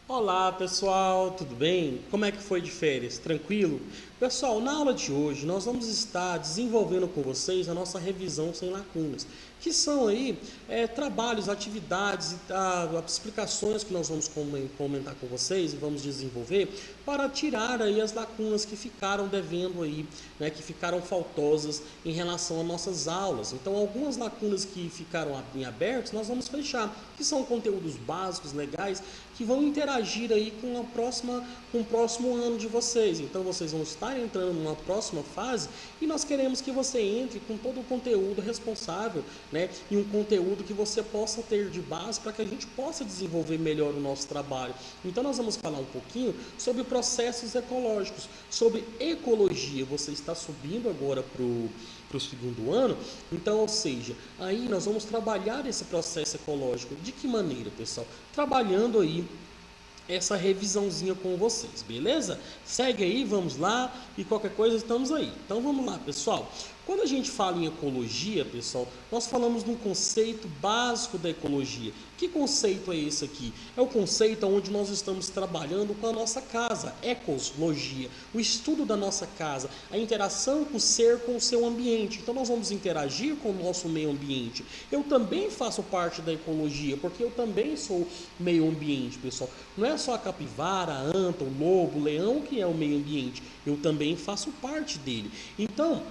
Olá pessoal, tudo bem? Como é que foi de férias? Tranquilo? Pessoal, na aula de hoje nós vamos estar desenvolvendo com vocês a nossa revisão sem lacunas, que são aí trabalhos, atividades e explicações que nós vamos comentar com vocês e vamos desenvolver para tirar aí as lacunas que ficaram devendo aí, né, que ficaram faltosas em relação às nossas aulas. Então, algumas lacunas que ficaram em abertos nós vamos fechar, que são conteúdos básicos, legais, que vão interagir aí com o próximo ano de vocês. Então, vocês vão estar entrando numa próxima fase e nós queremos que você entre com todo o conteúdo responsável, né, e um conteúdo que você possa ter de base para que a gente possa desenvolver melhor o nosso trabalho. Então, nós vamos falar um pouquinho sobre processos ecológicos, sobre ecologia. Você está subindo agora para o segundo ano, então, ou seja, aí nós vamos trabalhar esse processo ecológico. De que maneira, pessoal? Trabalhando aí essa revisãozinha com vocês, beleza? Segue aí, vamos lá, e qualquer coisa estamos aí. Então vamos lá, pessoal. Quando a gente fala em ecologia, pessoal, nós falamos de um conceito básico da ecologia. Que conceito é esse aqui? É o conceito onde nós estamos trabalhando com a nossa casa, ecologia, o estudo da nossa casa, a interação com o ser com o seu ambiente. Então nós vamos interagir com o nosso meio ambiente. Eu também faço parte da ecologia, porque eu também sou meio ambiente, pessoal. Não é só a capivara, a anta, o lobo, o leão que é o meio ambiente. Eu também faço parte dele. Então,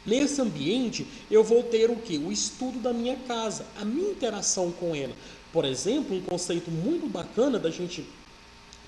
nesse ambiente, eu vou ter o quê? O estudo da minha casa, a minha interação com ela. Por exemplo, um conceito muito bacana da gente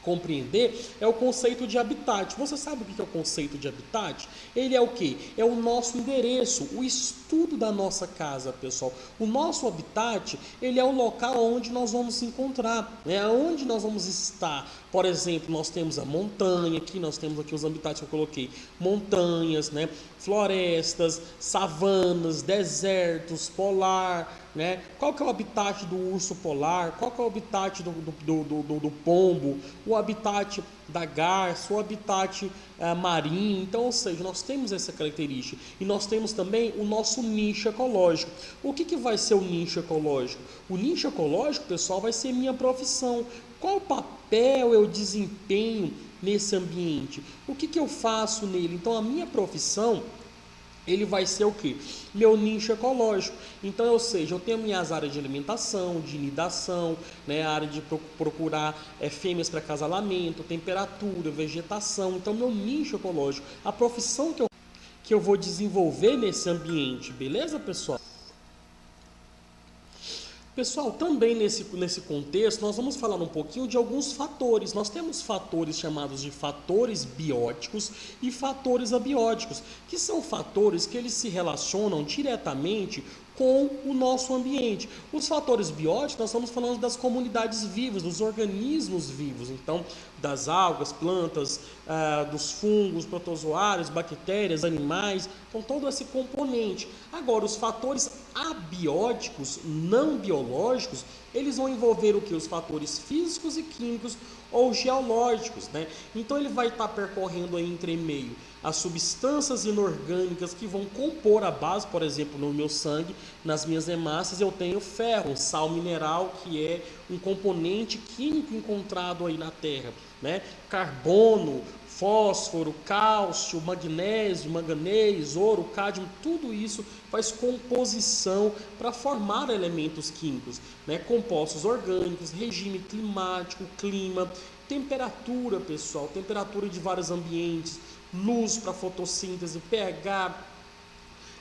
compreender é o conceito de habitat. Você sabe o que é o conceito de habitat? Ele é o quê? É o nosso endereço, o estudo da nossa casa, pessoal. O nosso habitat, ele é o local onde nós vamos encontrar, né? Onde nós vamos estar. Por exemplo, nós temos a montanha, aqui nós temos aqui os habitats que eu coloquei, montanhas, né? Florestas, savanas, desertos, polar, né? Qual que é o habitat do urso polar? Qual que é o habitat do pombo? O habitat da garça, o habitat marinho. Então, ou seja, nós temos essa característica. E nós temos também o nosso nicho ecológico. O que vai ser o nicho ecológico? O nicho ecológico, pessoal, vai ser minha profissão. Qual papel eu desempenho nesse ambiente? O que eu faço nele? Então, a minha profissão, ele vai ser o quê? Meu nicho ecológico. Então, ou seja, eu tenho minhas áreas de alimentação, de nidação, né, a área de procurar fêmeas para acasalamento, temperatura, vegetação. Então, meu nicho ecológico, a profissão que eu vou desenvolver nesse ambiente, beleza, pessoal? Pessoal, também nesse contexto, nós vamos falar um pouquinho de alguns fatores. Nós temos fatores chamados de fatores bióticos e fatores abióticos, que são fatores que eles se relacionam diretamente com o nosso ambiente. Os fatores bióticos, nós estamos falando das comunidades vivas, dos organismos vivos, então das algas, plantas, dos fungos, protozoários, bactérias, animais, então todo esse componente. Agora, os fatores abióticos, não biológicos, eles vão envolver o que? Os fatores físicos e químicos ou geológicos, né? Então ele vai estar percorrendo aí entre meio as substâncias inorgânicas que vão compor a base. Por exemplo, no meu sangue, nas minhas hemácias, eu tenho ferro, um sal mineral, que é um componente químico encontrado aí na Terra, né? Carbono, fósforo, cálcio, magnésio, manganês, ouro, cádmio, tudo isso faz composição para formar elementos químicos, né? Compostos orgânicos, regime climático, clima, temperatura, pessoal, temperatura de vários ambientes, luz para fotossíntese, pH,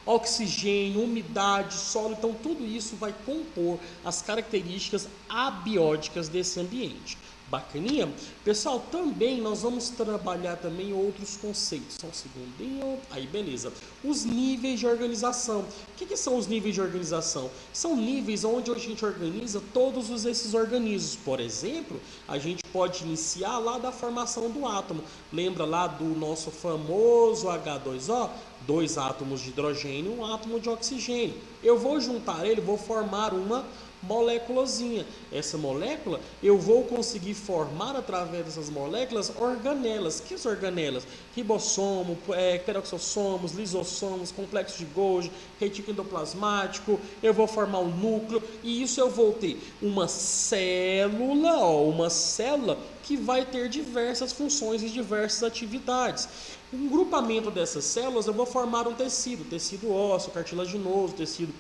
oxigênio, umidade, solo. Então tudo isso vai compor as características abióticas desse ambiente. Bacaninha? Pessoal, também nós vamos trabalhar também outros conceitos. Só um segundinho. Aí, beleza. Os níveis de organização. O que são os níveis de organização? São níveis onde a gente organiza todos esses organismos. Por exemplo, a gente pode iniciar lá da formação do átomo. Lembra lá do nosso famoso H2O? dois átomos de hidrogênio e um átomo de oxigênio. Eu vou juntar ele, vou formar uma moléculazinha. Essa molécula eu vou conseguir formar através dessas moléculas organelas. Que são organelas? Ribossomo, peroxossomos, lisossomos, complexo de Golgi, retículo endoplasmático. Eu vou formar um núcleo e isso eu vou ter uma célula, uma célula que vai ter diversas funções e diversas atividades. Um grupamento dessas células eu vou formar um tecido ósseo, cartilaginoso, tecido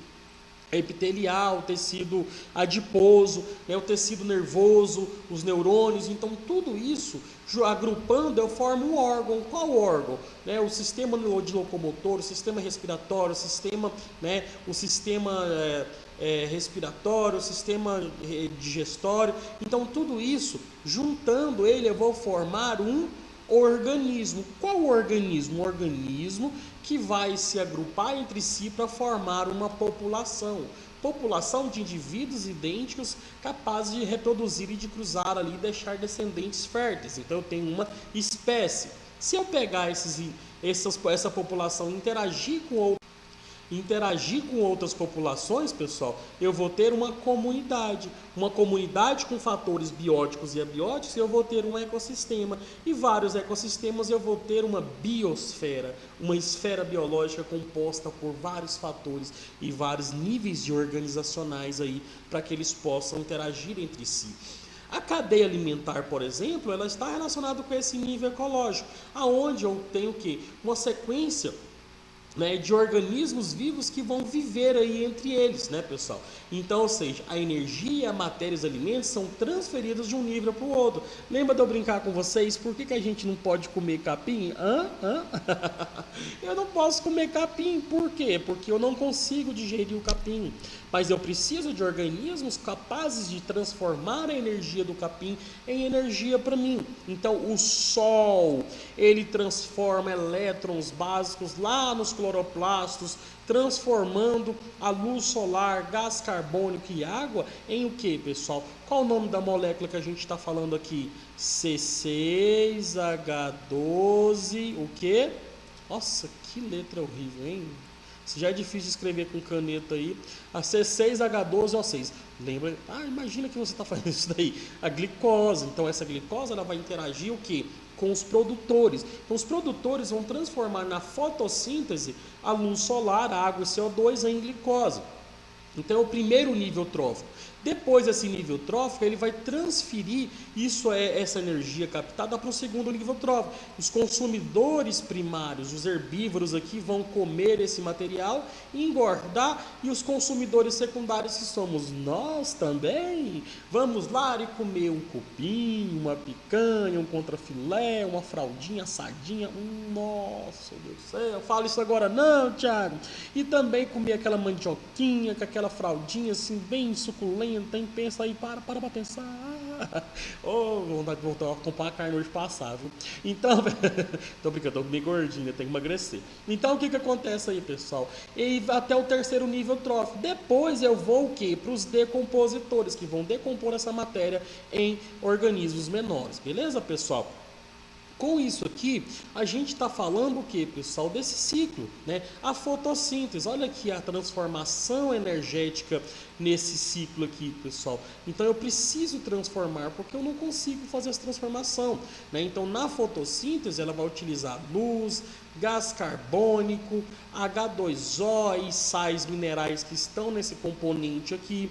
epitelial, tecido adiposo, o tecido nervoso, os neurônios. Então tudo isso agrupando eu formo um órgão. Qual órgão? O sistema de locomotor, o sistema respiratório, o sistema respiratório, o sistema digestório. Então tudo isso, juntando ele, eu vou formar um organismo. Qual organismo? Um organismo que vai se agrupar entre si para formar uma população. População de indivíduos idênticos capazes de reproduzir e de cruzar ali e deixar descendentes férteis. Então eu tenho uma espécie. Se eu pegar essa população e interagir com outras populações, pessoal, eu vou ter uma comunidade com fatores bióticos e abióticos, eu vou ter um ecossistema, e vários ecossistemas eu vou ter uma biosfera, uma esfera biológica composta por vários fatores e vários níveis de organizacionais aí, para que eles possam interagir entre si. A cadeia alimentar, por exemplo, ela está relacionada com esse nível ecológico, aonde eu tenho uma sequência de organismos vivos que vão viver aí entre eles, pessoal? Então, ou seja, a energia, a matéria e os alimentos são transferidos de um nível para o outro. Lembra de eu brincar com vocês? Por que a gente não pode comer capim? Eu não posso comer capim. Por quê? Porque eu não consigo digerir o capim. Mas eu preciso de organismos capazes de transformar a energia do capim em energia para mim. Então, o Sol, ele transforma elétrons básicos lá nos cloroplastos, transformando a luz solar, gás carbônico e água em o que, pessoal? Qual o nome da molécula que a gente está falando aqui? C6H12, o quê? Nossa, que letra horrível, hein? Se já é difícil de escrever com caneta aí, a C6H12O6. Lembra? Imagina que você está fazendo isso daí. A glicose. Então, essa glicose ela vai interagir o quê? Com os produtores. Então, os produtores vão transformar na fotossíntese a luz solar, a água e CO2 em glicose. Então, é o primeiro nível trófico. Depois desse nível trófico, ele vai transferir essa energia captada para o segundo nível trófico. Os consumidores primários, os herbívoros aqui, vão comer esse material, engordar, e os consumidores secundários, que somos nós também, vamos lá e comer um cupim, uma picanha, um contrafilé, uma fraldinha assadinha. Nossa, Deus do céu, fala isso agora não, Thiago. E também comer aquela mandioquinha, com aquela fraldinha assim, bem suculenta. Pensa aí, para pensar. Vontade de voltar a comprar a carne hoje passar, viu? Então, tô brincando, tô bem gordinho, tem que emagrecer. Então, o que acontece aí, pessoal? E até o terceiro nível trófico. Depois eu vou o quê? Para os decompositores, que vão decompor essa matéria em organismos menores. Beleza, pessoal? Com isso aqui, a gente está falando o que, pessoal? Desse ciclo, A fotossíntese. Olha aqui a transformação energética nesse ciclo aqui, pessoal. Então, eu preciso transformar, porque eu não consigo fazer essa transformação, Então, na fotossíntese, ela vai utilizar luz, gás carbônico, H2O e sais minerais que estão nesse componente aqui.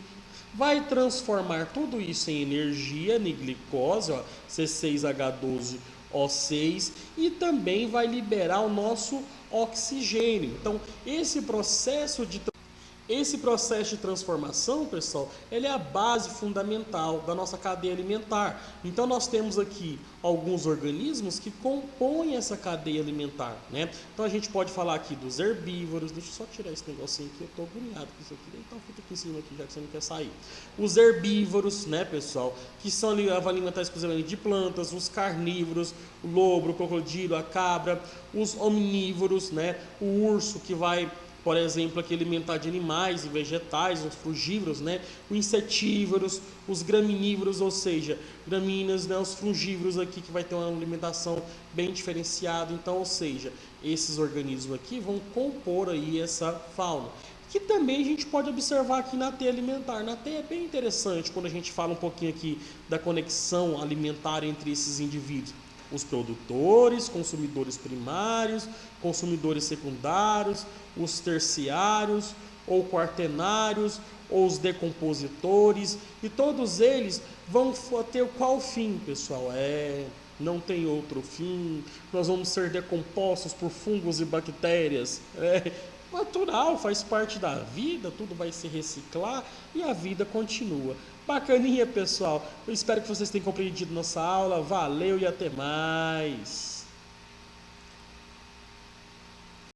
Vai transformar tudo isso em energia, em glicose, C6H12O6, e também vai liberar o nosso oxigênio. Então, esse processo de transformação, pessoal, ele é a base fundamental da nossa cadeia alimentar. Então, nós temos aqui alguns organismos que compõem essa cadeia alimentar, Então, a gente pode falar aqui dos herbívoros. Deixa eu só tirar esse negocinho aqui, eu estou agoniado com isso aqui. Então, fica aqui em cima, aqui, já que você não quer sair. Os herbívoros, pessoal, que são alimentados exclusivamente de plantas. Os carnívoros, o lobo, o crocodilo, a cabra. Os omnívoros, o urso, que vai por exemplo, aqui alimentar de animais e vegetais, os frugívoros, né? Os insetívoros, os graminívoros, ou seja, gramíneas, né? Os frugívoros aqui que vai ter uma alimentação bem diferenciada. Então, ou seja, esses organismos aqui vão compor aí essa fauna. Que também a gente pode observar aqui na teia alimentar. Na teia é bem interessante quando a gente fala um pouquinho aqui da conexão alimentar entre esses indivíduos. Os produtores, consumidores primários, consumidores secundários, os terciários ou quaternários, ou os decompositores, e todos eles vão ter qual fim, pessoal? Não tem outro fim, nós vamos ser decompostos por fungos e bactérias. Natural, faz parte da vida, tudo vai se reciclar e a vida continua. Bacaninha, pessoal. Eu espero que vocês tenham compreendido nossa aula. Valeu e até mais.